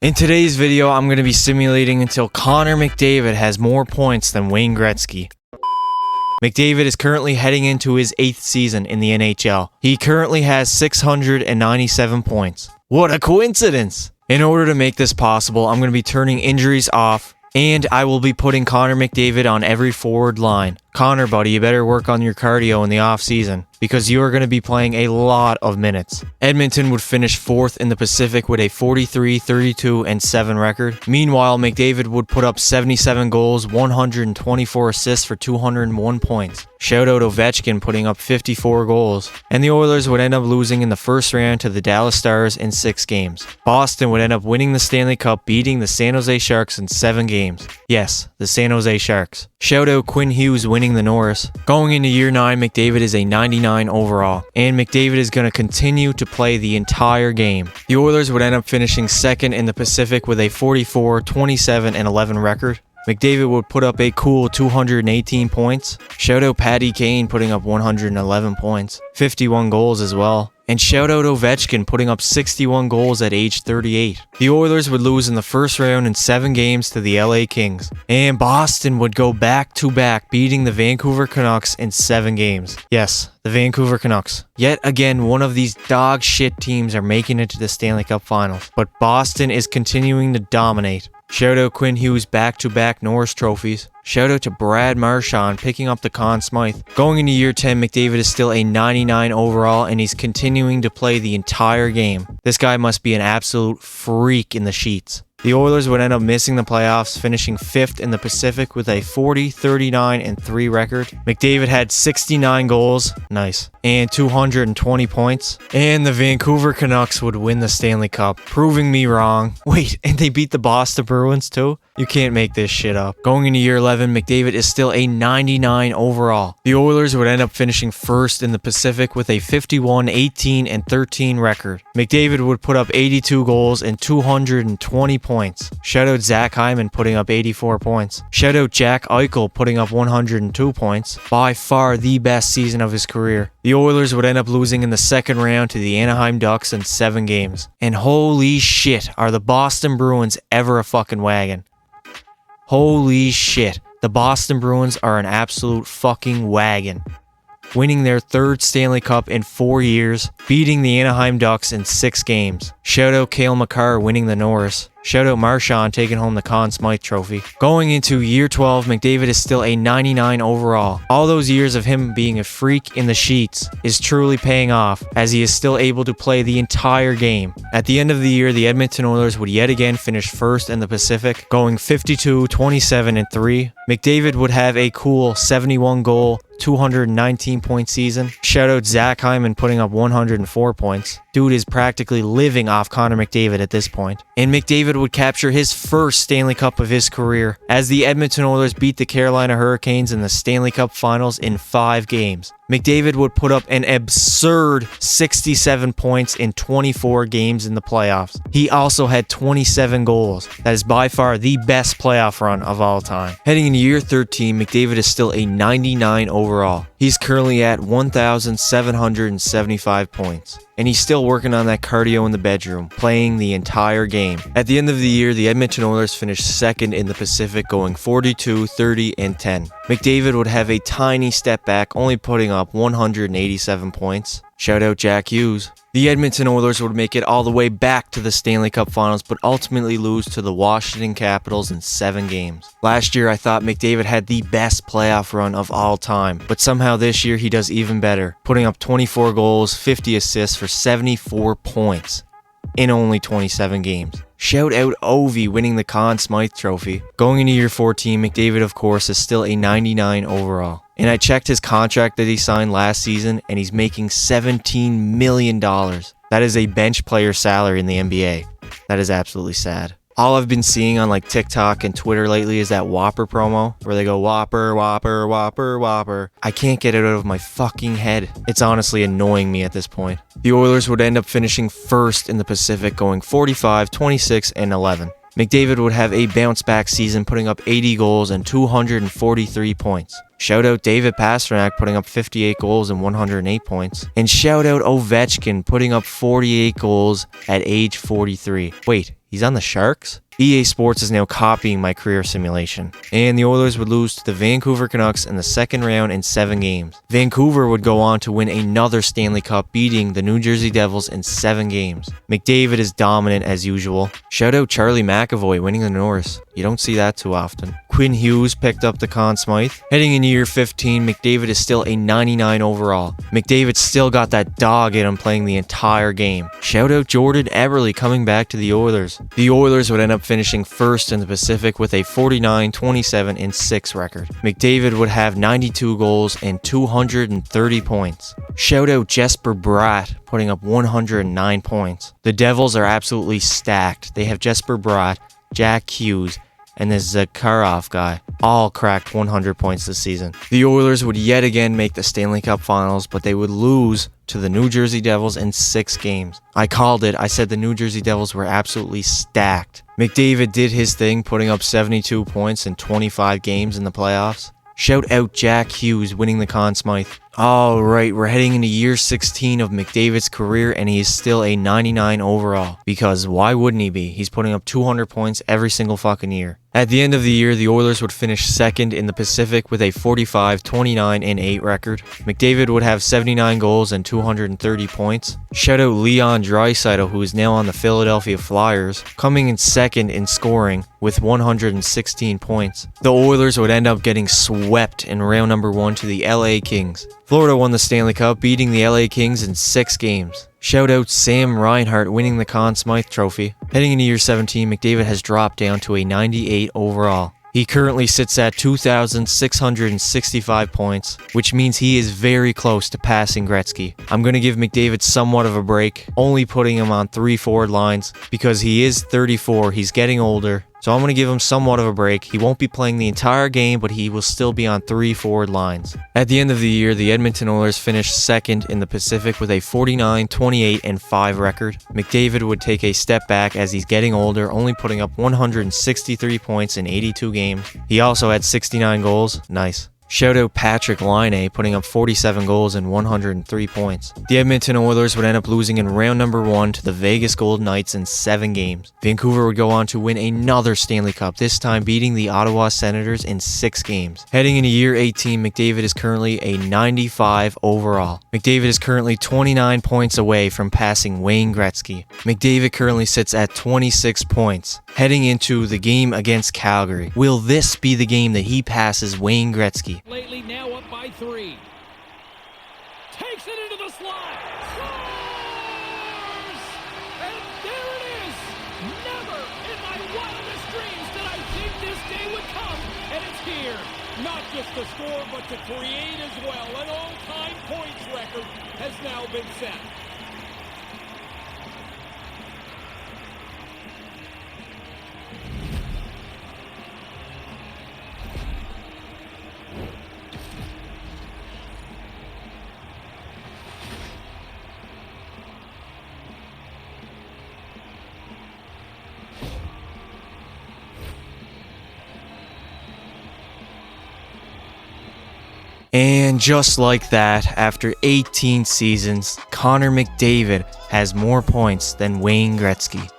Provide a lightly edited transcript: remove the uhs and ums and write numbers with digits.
In today's video, I'm going to be simulating until Connor McDavid has more points than Wayne Gretzky. McDavid is currently heading into his 8th season in the NHL. He currently has 697 points. What a coincidence! In order to make this possible, I'm going to be turning injuries off, and I will be putting Connor McDavid on every forward line. Connor, buddy, you better work on your cardio in the off-season, because you are going to be playing a lot of minutes. Edmonton would finish 4th in the Pacific with a 43, 32, and 7 record. Meanwhile, McDavid would put up 77 goals, 124 assists for 201 points. Shout out Ovechkin putting up 54 goals. And the Oilers would end up losing in the first round to the Dallas Stars in 6 games. Boston would end up winning the Stanley Cup, beating the San Jose Sharks in 7 games. Yes, the San Jose Sharks. Shout out Quinn Hughes winning the Norris. Going into year 9, McDavid is a 99 overall, and McDavid is going to continue to play the entire game. The Oilers would end up finishing 2nd in the Pacific with a 44, 27, and 11 record. McDavid would put up a cool 218 points. Shout out Patty Kane putting up 111 points, 51 goals as well. And shout out Ovechkin putting up 61 goals at age 38. The Oilers would lose in the first round in 7 games to the LA Kings. And Boston would go back-to-back, beating the Vancouver Canucks in 7 games. Yes, the Vancouver Canucks. Yet again, one of these dog shit teams are making it to the Stanley Cup Finals. But Boston is continuing to dominate. Shout out Quinn Hughes back-to-back Norris trophies. Shout out to Brad Marchand picking up the Conn Smythe. Going into year 10, McDavid is still a 99 overall, and he's continuing to play the entire game. This guy must be an absolute freak in the sheets. The Oilers would end up missing the playoffs, finishing 5th in the Pacific with a 40, 39, and 3 record. McDavid had 69 goals, nice, and 220 points. And the Vancouver Canucks would win the Stanley Cup, proving me wrong. Wait, and they beat the Boston Bruins too? You can't make this shit up. Going into year 11, McDavid is still a 99 overall. The Oilers would end up finishing 1st in the Pacific with a 51, 18, and 13 record. McDavid would put up 82 goals and 220 points. Shout out Zach Hyman putting up 84 points. Shout out Jack Eichel putting up 102 points. By far the best season of his career. The Oilers would end up losing in the second round to the Anaheim Ducks in 7 games. And holy shit, are the Boston Bruins ever a fucking wagon. Holy shit, the Boston Bruins are an absolute fucking wagon. Winning their 3rd Stanley Cup in 4 years, beating the Anaheim Ducks in 6 games. Shout out Cale Makar winning the Norris. Shout out Marchand taking home the Conn Smythe trophy. Going into year 12, McDavid is still a 99 overall. All those years of him being a freak in the sheets is truly paying off, as he is still able to play the entire game. At the end of the year, the Edmonton Oilers would yet again finish 1st in the Pacific, going 52, 27, and 3. McDavid would have a cool 71 goal, 219 point season. Shout out Zach Hyman putting up 104 points. Dude is practically living off Connor McDavid at this point. And McDavid would capture his 1st Stanley Cup of his career, as the Edmonton Oilers beat the Carolina Hurricanes in the Stanley Cup Finals in 5 games. McDavid would put up an absurd 67 points in 24 games in the playoffs. He also had 27 goals. That is by far the best playoff run of all time. Heading into year 13, McDavid is still a 99 overall. He's currently at 1,775 points. And he's still working on that cardio in the bedroom, playing the entire game. At the end of the year, the Edmonton Oilers finished 2nd in the Pacific, going 42, 30, and 10. McDavid would have a tiny step back, only putting up 187 points. Shout out Jack Hughes. The Edmonton Oilers would make it all the way back to the Stanley Cup Finals, but ultimately lose to the Washington Capitals in 7 games. Last year, I thought McDavid had the best playoff run of all time, but somehow this year he does even better, putting up 24 goals, 50 assists for 74 points in only 27 games. Shout out Ovi winning the Conn Smythe trophy. Going into year 14, McDavid, of course, is still a 99 overall. And I checked his contract that he signed last season, and he's making $17 million. That is a bench player salary in the NBA. That is absolutely sad. All I've been seeing on like TikTok and Twitter lately is that Whopper promo where they go Whopper, Whopper, Whopper, Whopper. I can't get it out of my fucking head. It's honestly annoying me at this point. The Oilers would end up finishing 1st in the Pacific, going 45, 26, and 11. McDavid would have a bounce back season, putting up 80 goals and 243 points. Shout out David Pastrnak putting up 58 goals and 108 points. And shout out Ovechkin putting up 48 goals at age 43. Wait, he's on the Sharks? EA Sports is now copying my career simulation. And the Oilers would lose to the Vancouver Canucks in the second round in 7 games. Vancouver would go on to win another Stanley Cup, beating the New Jersey Devils in 7 games. McDavid is dominant as usual. Shout out Charlie McAvoy winning the Norris. You don't see that too often. Quinn Hughes picked up the Conn Smythe. Heading into year 15, McDavid is still a 99 overall. McDavid still got that dog in him playing the entire game. Shout out Jordan Eberle coming back to the Oilers. The Oilers would end up finishing first in the Pacific with a 49-27-6 record. McDavid would have 92 goals and 230 points. Shout out Jesper Bratt putting up 109 points. The Devils are absolutely stacked. They have Jesper Bratt, Jack Hughes, and this Zakharov guy all cracked 100 points this season. The Oilers would yet again make the Stanley Cup Finals, but they would lose to the New Jersey Devils in 6 games. I called it. I said the New Jersey Devils were absolutely stacked. McDavid did his thing, putting up 72 points in 25 games in the playoffs. Shout out Jack Hughes winning the Conn Smythe. Alright, we're heading into year 16 of McDavid's career, and he is still a 99 overall. Because why wouldn't he be? He's putting up 200 points every single fucking year. At the end of the year, the Oilers would finish second in the Pacific with a 45-29-8 record. McDavid would have 79 goals and 230 points. Shout out Leon Draisaitl, who is now on the Philadelphia Flyers, coming in second in scoring with 116 points. The Oilers would end up getting swept in round number 1 to the LA Kings. Florida won the Stanley Cup, beating the LA Kings in 6 games. Shout out Sam Reinhart winning the Conn Smythe Trophy. Heading into year 17, McDavid has dropped down to a 98 overall. He currently sits at 2,665 points, which means he is very close to passing Gretzky. I'm going to give McDavid somewhat of a break, only putting him on 3 forward lines because he is 34, he's getting older. So I'm going to give him somewhat of a break. He won't be playing the entire game, but he will still be on 3 forward lines. At the end of the year, the Edmonton Oilers finished second in the Pacific with a 49-28-5 record. McDavid would take a step back as he's getting older, only putting up 163 points in 82 games. He also had 69 goals. Nice. Shout out Patrick Laine putting up 47 goals and 103 points. The Edmonton Oilers would end up losing in round number 1 to the Vegas Golden Knights in 7 games. Vancouver would go on to win another Stanley Cup, this time beating the Ottawa Senators in 6 games. Heading into year 18, McDavid is currently a 95 overall. McDavid is currently 29 points away from passing Wayne Gretzky. McDavid currently sits at 26 points. Heading into the game against Calgary, will this be the game that he passes Wayne Gretzky? Lately, now up by 3. Takes it into the slot. Scores! And there it is. Never in my wildest dreams did I think this day would come, and it's here. Not just to score, but to create as well. An all-time points record has now been set. And just like that, after 18 seasons, Connor McDavid has more points than Wayne Gretzky.